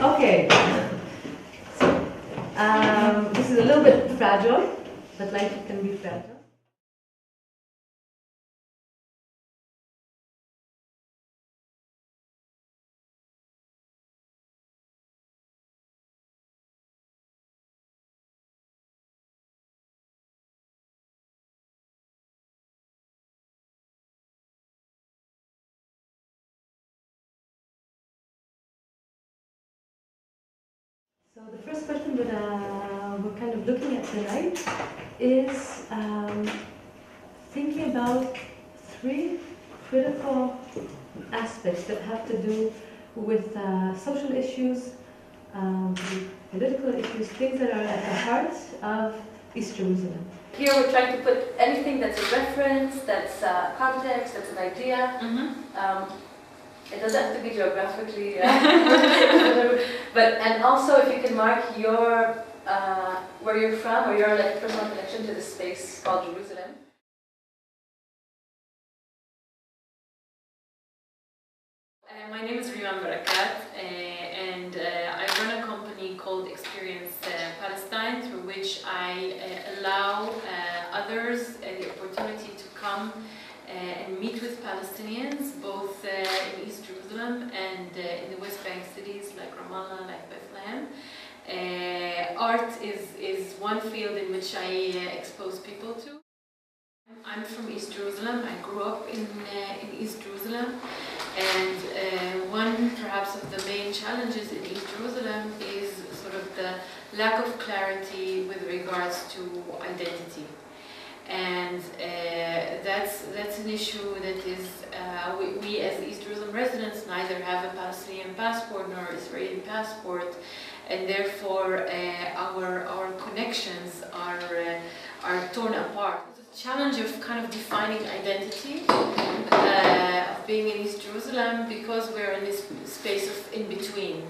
Okay. This is a little bit fragile, but life can be fragile. So the first question that we're kind of looking at tonight is thinking about three critical aspects that have to do with social issues, political issues, things that are at the heart of East Jerusalem. Here we're trying to put anything that's a reference, that's context, that's an idea. It doesn't have to be geographically, but and also if you can mark your where you're from or your like personal connection to the space called Jerusalem. My name is Riman Barakat, and I run a company called Experience Palestine, through which I allow others the opportunity to come and meet with Palestinians, both in East Jerusalem and in the West Bank cities like Ramallah, like Bethlehem. Art is one field in which I expose people to. I'm from East Jerusalem. I grew up in East Jerusalem, and one perhaps of the main challenges in East Jerusalem is sort of the lack of clarity with regards to identity. And that's an issue that is, we as East Jerusalem residents neither have a Palestinian passport nor Israeli passport, and therefore our connections are torn apart. The challenge of kind of defining identity, of being in East Jerusalem, because we're in this space of in between.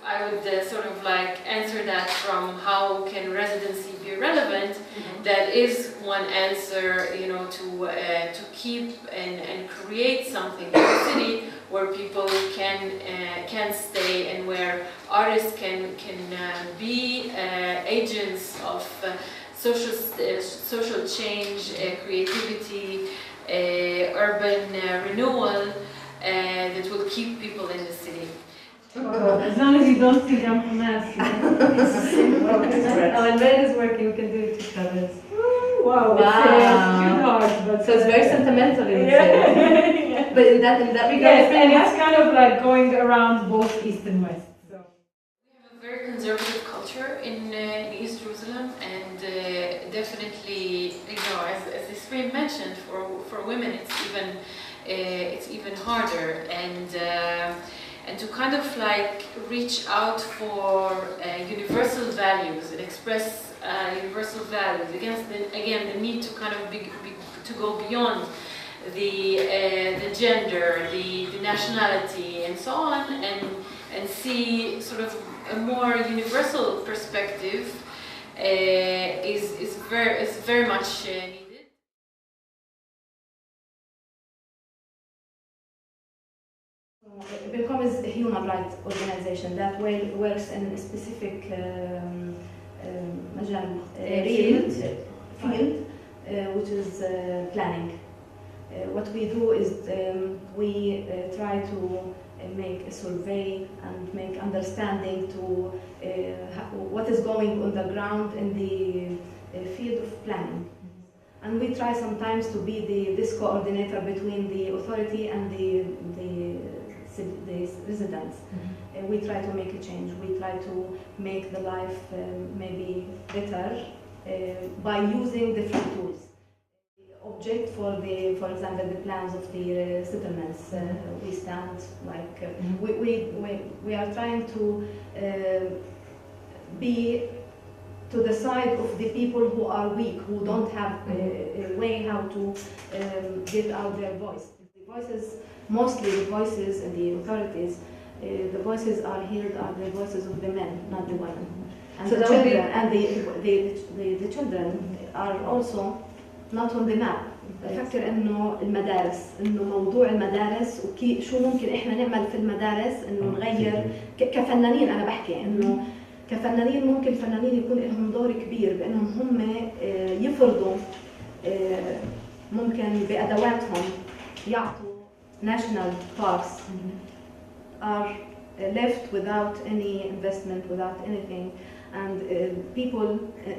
I would sort of like answer that from how can residency be relevant. That is one answer, you know, to keep and create something in the city where people can stay and where artists can be agents of social change, creativity, urban renewal that will keep people in the city. As long as you don't see Yom Hamas. Oh, and when it's working, we can do it together. Wow. So it's very sentimental in yeah. But in that regard, yes, and it's kind of like going around both East and West. So we have a very conservative culture in East Jerusalem, and definitely, you know, as Ismail mentioned, for women it's even harder, and to kind of like reach out for universal values and express universal values against the need to kind of to go beyond the gender, the nationality, and so on, and see sort of a more universal perspective is very much needed. Become is a human rights organization that works in a specific field, which is planning. What we do is we try to make a survey and make understanding to what is going on the ground in the field of planning. And we try sometimes to be this coordinator between the authority and the residents. We try to make a change. We try to make the life maybe better by using different tools. The object for example, the plans of the settlements. We stand like we are trying to be to the side of the people who are weak, who don't have a way how to get out their voice. The voices, mostly the voices and the authorities, the voices are heard are the voices of the men, not the women. And so the children, and the children are also not on the map. بفكر انه المدارس، انه موضوع المدارس شو ممكن احنا نعمل في المدارس انه نغير كفنانين. انا بحكي انه كفنانين ممكن الفنانين يكون لهم دور كبير بانهم هم يفرضوا ممكن بادواتهم يعطوا national parks are left without any investment, without anything, and people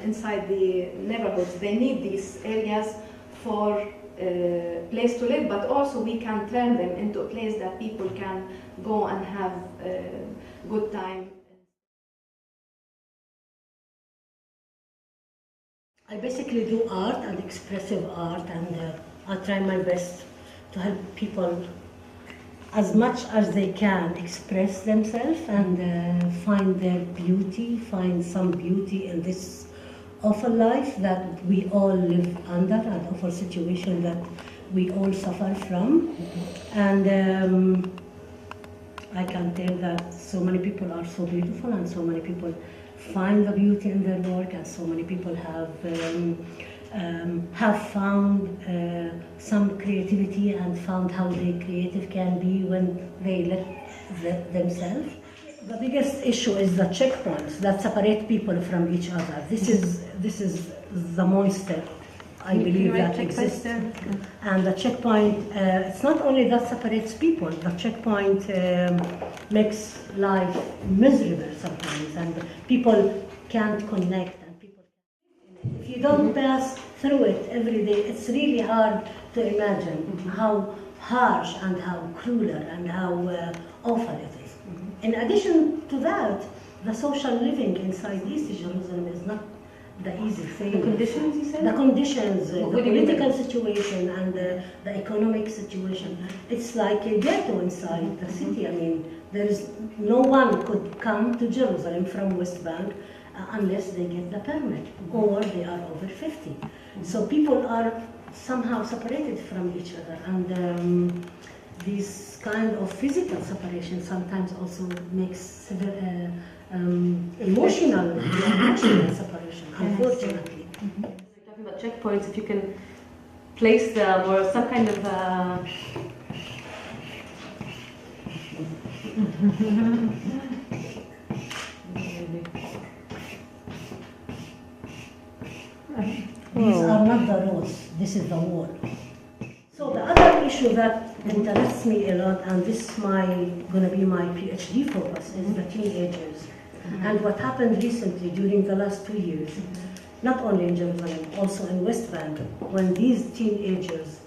inside the neighborhoods, they need these areas for place to live, but also we can turn them into a place that people can go and have good time. I basically do art and expressive art, and I try my best to help people as much as they can express themselves and find their beauty, find some beauty in this awful life that we all live under, and awful situation that we all suffer from. And I can tell that so many people are so beautiful, and so many people find the beauty in their work, and so many people have found some creativity and found how they creative can be when they let themselves. The biggest issue is the checkpoints that separate people from each other. This is the monster I believe that exists. And the checkpoint, it's not only that separates people, the checkpoint makes life miserable sometimes, and people can't connect. If you don't pass through it every day, it's really hard to imagine how harsh and how crueler and how awful it is. In addition to that, the social living inside East Jerusalem is not the easy thing. The conditions, you said? The conditions, the political situation and the economic situation. It's like a ghetto inside the city. I mean, there is no one could come to Jerusalem from West Bank unless they get the permit or they are over 50. So people are somehow separated from each other, and this kind of physical separation sometimes also makes emotional separation, unfortunately. Talking about checkpoints, if you can place them or some kind of These are not the roads, this is the wall. So the other issue that interests me a lot, and this is going to be my PhD focus, is the teenagers. And what happened recently during the last 2 years, not only in Jerusalem, also in West Bank, when these teenagers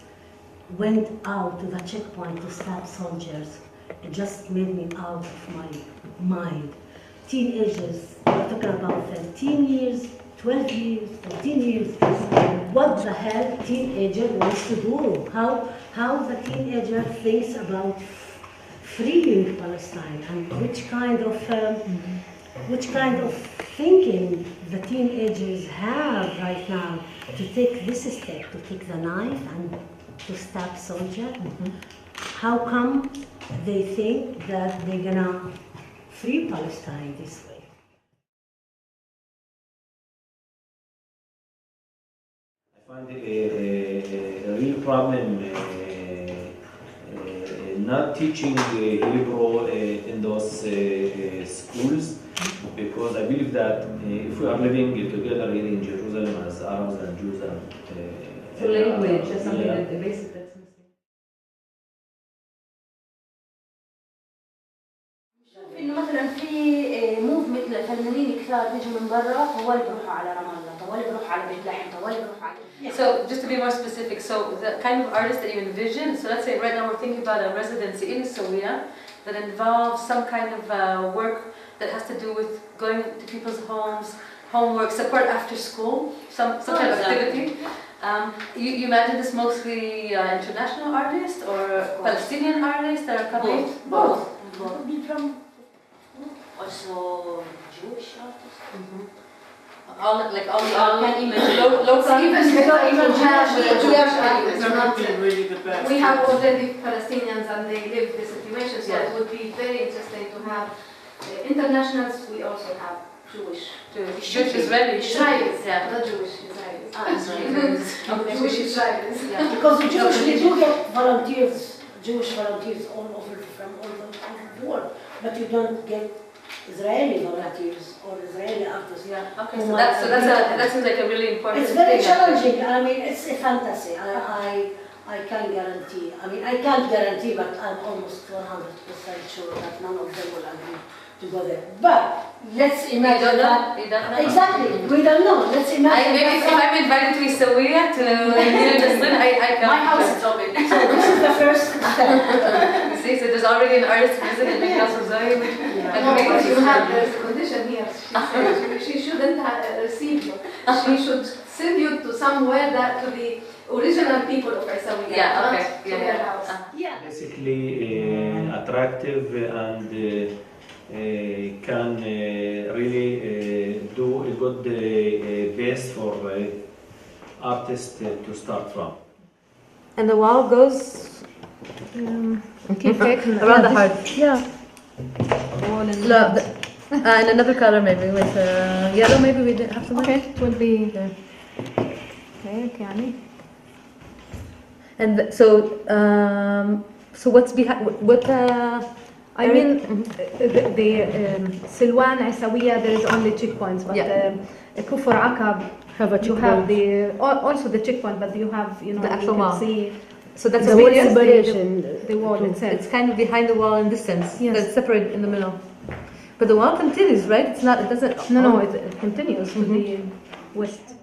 went out to the checkpoint to stop soldiers, it just made me out of my mind. Teenagers, we're talking about 13 years, 12 years, 14 years. What the hell teenager wants to do? How the teenager thinks about freeing Palestine, and which kind of thinking the teenagers have right now to take this step, to take the knife and to stab soldier. How come they think that they're gonna free Palestine this way? I find it a real problem not teaching Hebrew in those schools, because I believe that if we are living together here in Jerusalem as Arabs and Jews and the language or something like the basic that's missing. شوف انه مثلا في موفمنت للفنانين كثار بيجوا من برا طوال بيروحوا على رام الله، طوال بيروحوا على بيت لحم، طوال بيروحوا على. So just to be more specific, so the kind of artist that you envision, so let's say right now we're thinking about a residency in Saudia that involves some kind of work that has to do with going to people's homes, homework, support after school, some kind of activity. You imagine this mostly international artists or Palestinian artists that are coming? Both. Also Jewish artists. All can imagine local Even we have have already Palestinians and they live the situation, so Yeah. it would be very interesting to have Internationals, we also have Jewish. Jewish Israelis. Israelis, Yeah. not Jewish Israelis. Israelis. Jewish Israelis. Yeah. Because the Jewish, they do get volunteers, Jewish volunteers all over from all over the world, but you don't get Israeli volunteers or Israeli artists. Yeah. Okay. So that seems like a really important. It's very thing, challenging. I mean, it's a fantasy. I can't guarantee. I mean, I can't guarantee, but I'm almost 100% sure that none of them will agree to go there. But let's imagine that. You don't know. Exactly. We don't know. Let's imagine. Maybe if I'm invited to Isawiya to hear this, then I come. My house is open. So this is the first step. You see, so there's already an artist visiting the House of Zoe. There's a condition here. She shouldn't receive you. She should send you to somewhere that to the original people of Isawiya. Yeah, okay. Not to their house. Yeah. Basically attractive and can really do a good base for artists to start from. And the wall goes around the heart. Yeah. No, and another color maybe with yellow. Maybe we did have some. Okay, it will be. Okay, يعني. And so what's behind what? I mean, the Silwan, Isawiya, there is only checkpoints, but Kufur Aqab, you have also the checkpoint, but you have, the actual wall. See so that's the wall separation, the wall itself. It's kind of behind the wall in this sense. Yes. That's separated in the middle. But the wall continues, right? It's not. It doesn't. No, it continues to the west.